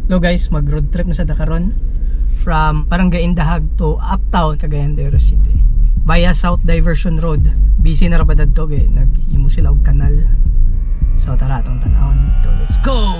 Hello guys, mag road trip na sa Dakaron from Barangay Indahag to Uptown, Cagayan de Oro City via South Diversion Road. Busy na rabadad to, nag-imo sila og kanal. So tara atong tanawon to. Let's go!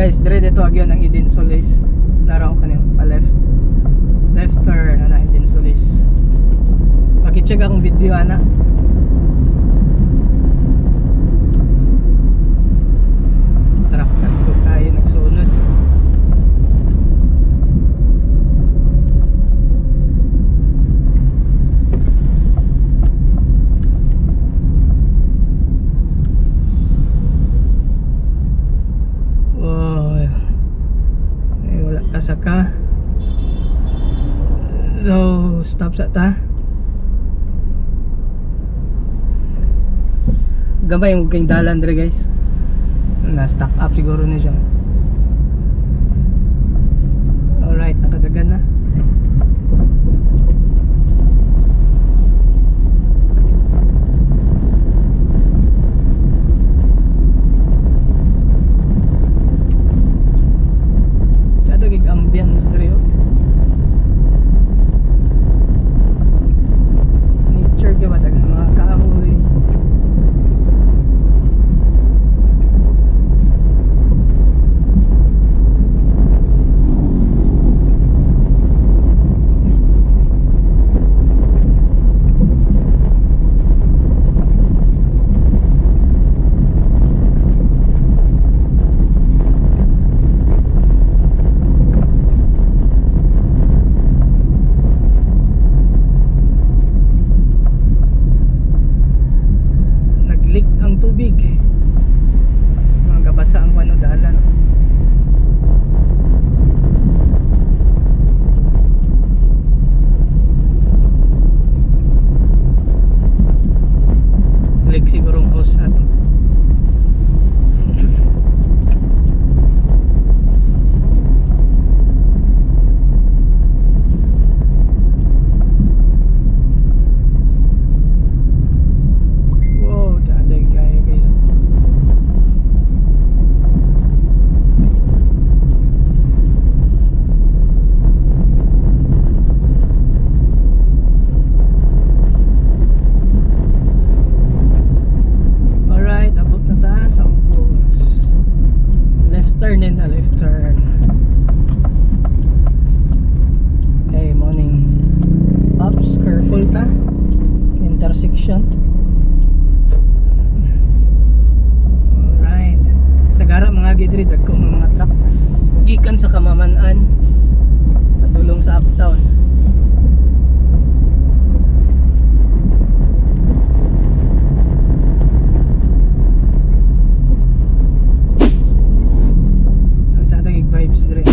Guys, dire dito agyon ang Eden Solis. Naraw kanyo pa left turn na Eden Solis. Paki-check akong video ana. Truck ko tayo nagsunod. Saka so stop sa ta gamay yung kayong dalan dire guys, na stack up siguro na siya. Alright, nakadagan na. ambience diri sigurong host ato. Wow, taday kaya guys. Alright, abot na ta sa ubos. Left turn na left turn. Hey, morning. Ups, careful ta. Intersection. Alright. Sagara mga gidri, dagko ng mga truck. Gikan sa Kamaman-an. Padulong sa Uptown. Vibes dire,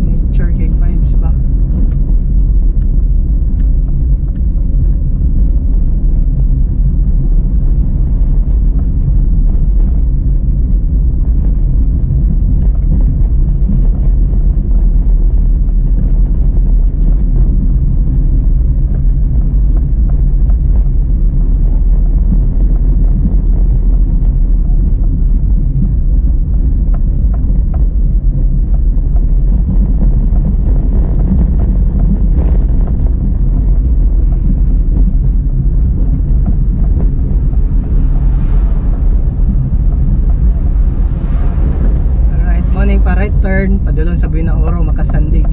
nature kay vibes ba. Pa right turn, padulong sa Mindanao Oro, makasandig.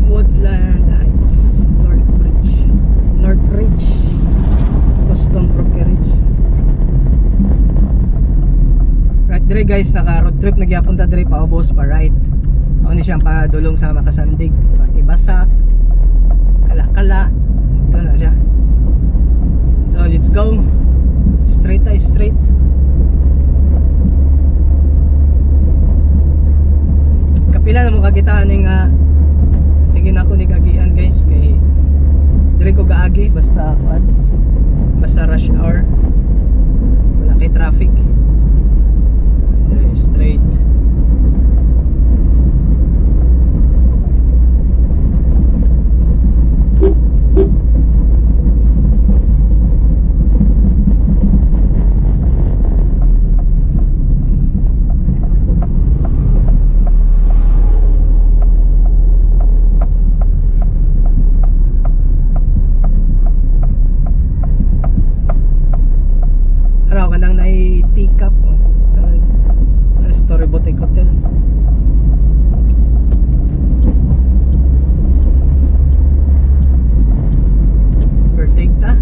Woodland Heights, North Bridge, Custom Brokerage. Right dire guys, naka road trip nagyapon ta dire pa ubos pa right. Ano siyang padulong sa makasandig, pati basak, kala-kala. Ito na siya. So let's go. Straight tayo, straight. Kapila na mo kagitaan yung sige na ako ni kagian guys. Kay dire ko gaagi, basta rush hour. Wala kay traffic. Dire straight. Araw ka nang nai-teacup Story Boutique Hotel. Birthday ta.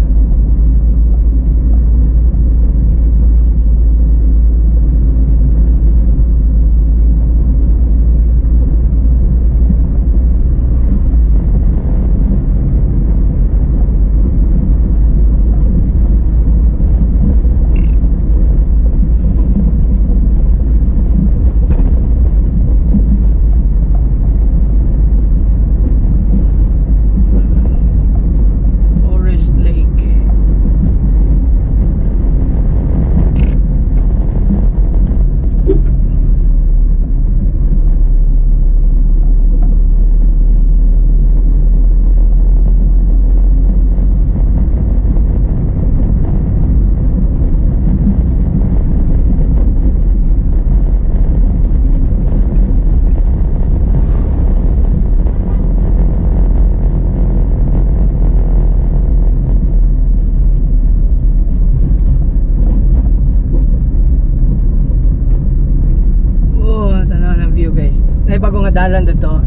bago nga dalan dito,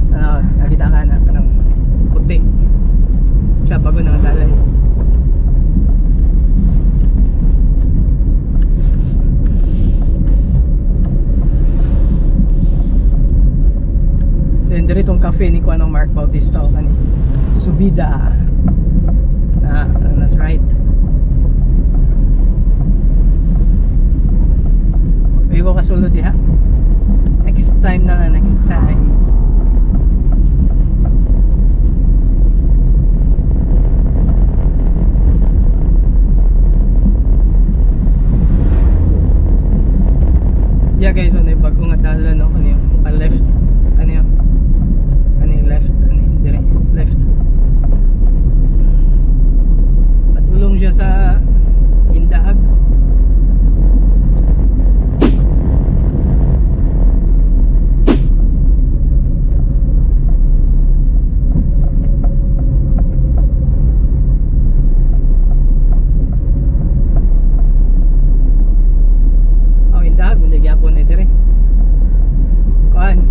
nakita ka na kanang puti siya, bago na nga dalan. Then dito itong cafe ni Kuanong Mark Bautista o kani Subida na that's right. time. Yeah guys, ano yung bagong atala no? Ano yung left? Ano yung? Ano yung left? Ano yung dire? Left. Patulong siya sa Indahag. Indahag, hindi gyapon na dire. Kuan,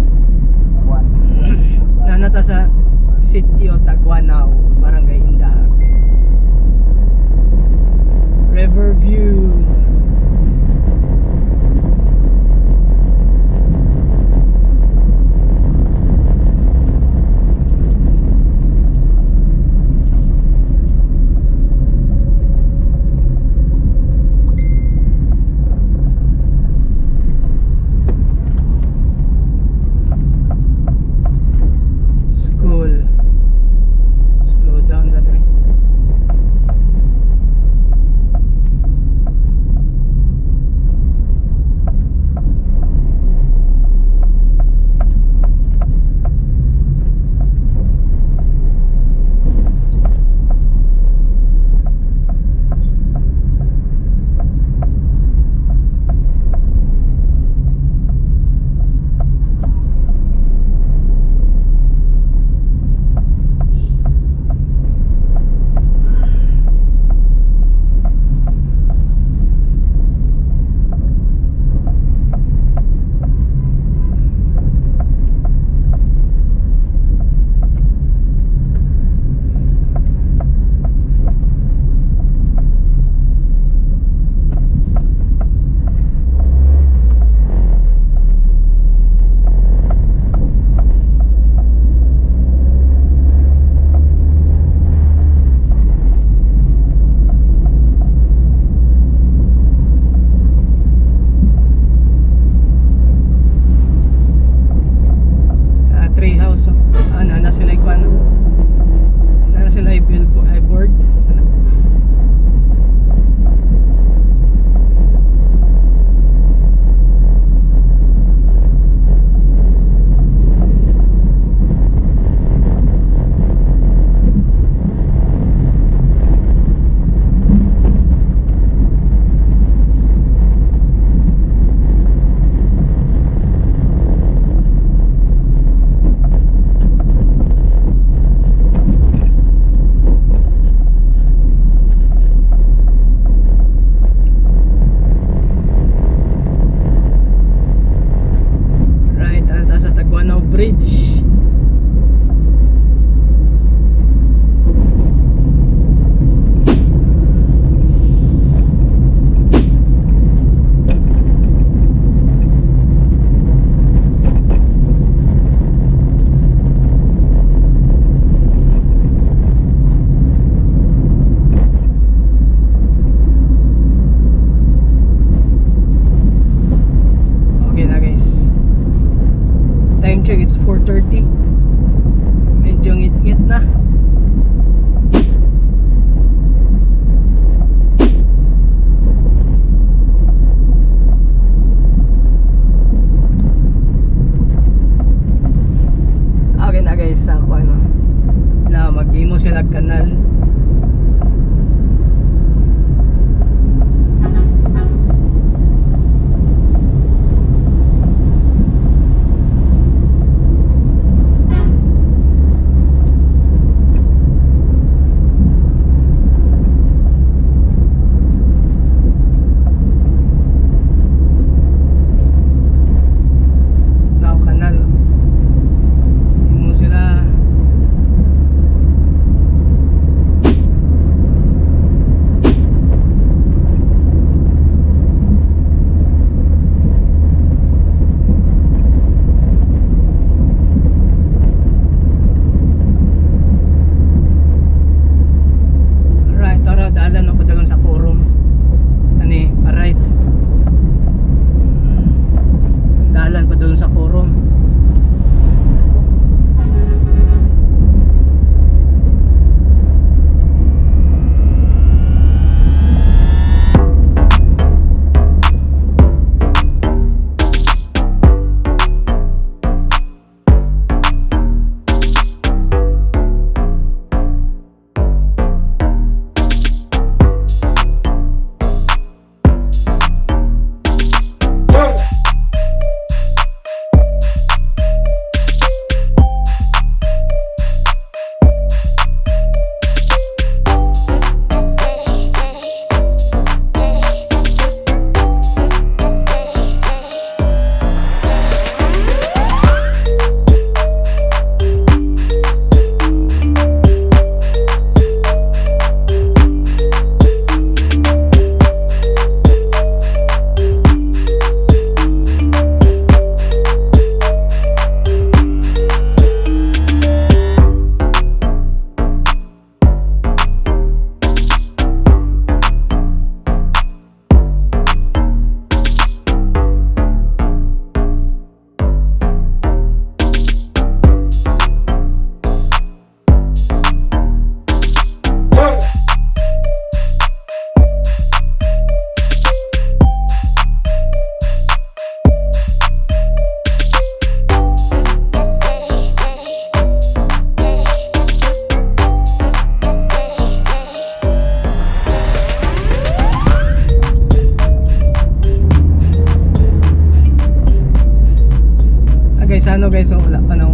guys, so wala pa na